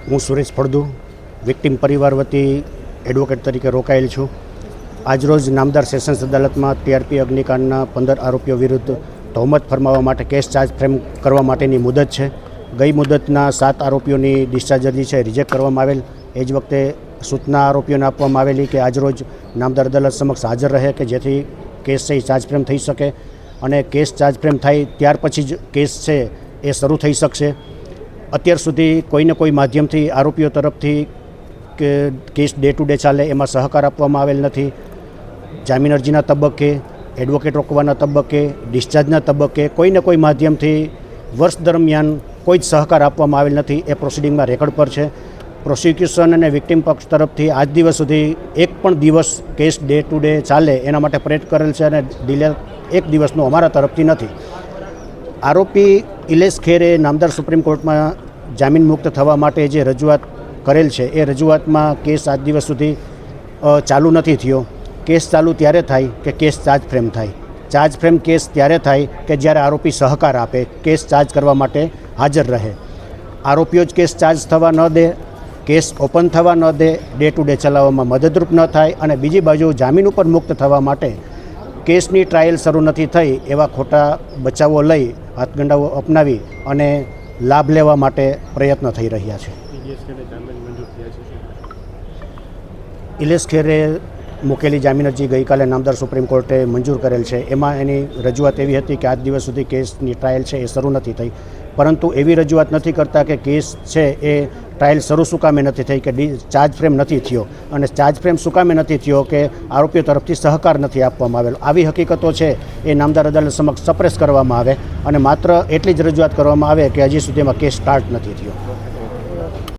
હું સુરેશ ફળદુ વિક્ટિમ પરિવાર વતી એડવોકેટ તરીકે રોકાયેલ છું. આજરોજ નામદાર સેશન્સ અદાલતમાં ટીઆરપી અગ્નિકાંડના 15 આરોપીઓ વિરુદ્ધ તહોમત ફરમાવવા માટે કેસ ચાર્જ ફ્રેમ કરવા માટેની મુદત છે. ગઈ મુદતના 7 આરોપીઓની ડિસ્ચાર્જ અરજી છે રિજેક્ટ કરવામાં આવેલ. એ જ વખતે સૂચના આરોપીઓને આપવામાં આવેલી કે આજરોજ નામદાર અદાલત સમક્ષ હાજર રહે કે જેથી કેસ છે એ ચાર્જ ફ્રેમ થઈ શકે અને કેસ ચાર્જ ફ્રેમ થાય ત્યાર પછી જ કેસ છે એ શરૂ થઈ શકશે. અત્યાર સુધી કોઈને કોઈ માધ્યમથી આરોપીઓ તરફથી કે કેસ ડે ટુ ડે ચાલે એમાં સહકાર આપવામાં આવેલ નથી. જામીન અરજીના તબક્કે, એડવોકેટ રોકવાના તબક્કે, ડિસ્ચાર્જના તબક્કે કોઈને કોઈ માધ્યમથી વર્ષ દરમિયાન કોઈ જ સહકાર આપવામાં આવેલ નથી. એ પ્રોસિડિંગમાં રેકોર્ડ પર છે. પ્રોસિક્યુશન અને વિક્ટિમ પક્ષ તરફથી આજ દિવસ સુધી એક પણ દિવસ કેસ ડે ટુ ડે ચાલે એના માટે પ્રયત્ન કરેલ છે અને ડિલે એક દિવસનો અમારા તરફથી નથી. આરોપી ઇલેશ ખેરે નામદાર સુપ્રીમ કોર્ટમાં જામીન મુક્ત થવા માટે જે રજૂઆત કરેલ છે એ રજૂઆતમાં કેસ આજ દિવસ સુધી ચાલુ નથી થયો. કેસ ચાલુ ત્યારે થાય કે કેસ ચાર્જ ફ્રેમ થાય. ચાર્જ ફ્રેમ કેસ ત્યારે થાય કે જ્યારે આરોપી સહકાર આપે, કેસ ચાર્જ કરવા માટે હાજર રહે. આરોપીઓ જ કેસ ચાર્જ થવા ન દે, કેસ ઓપન થવા ન દે, ડે ટુ ડે ચલાવવામાં મદદરૂપ ન થાય અને બીજી બાજુ જામીન ઉપર મુક્ત થવા માટે કેસની ટ્રાયલ શરૂ નથી થઈ એવા ખોટા બચાવો લઈ હાથગંડાઓ અપનાવી અને લાભ લેવા માટે પ્રયત્ન થઈ રહ્યા છે. ઇલેશ ખેરે મૂકેલી જામીન અરજી ગઈકાલે નામદાર સુપ્રીમ કોર્ટે મંજૂર કરેલ છે. એમાં એની રજૂઆત એવી હતી કે આજ દિવસ સુધી કેસની ટ્રાયલ છે એ શરૂ નથી થઈ, પરંતુ એવી રજૂઆત નથી કરતા કે કેસ છે એ ટ્રાયલ શરૂ શું કામે નથી થઈ કે ચાર્જ ફ્રેમ નથી થયો અને ચાર્જ ફ્રેમ શું કામે નથી થયો કે આરોપીઓ તરફથી સહકાર નથી આપવામાં આવેલો. આવી હકીકતો છે એ નામદાર અદાલત સમક્ષ સપ્રેસ કરવામાં આવે અને માત્ર એટલી જ રજૂઆત કરવામાં આવે કે હજી સુધીમાં કેસ સ્ટાર્ટ નથી થયો.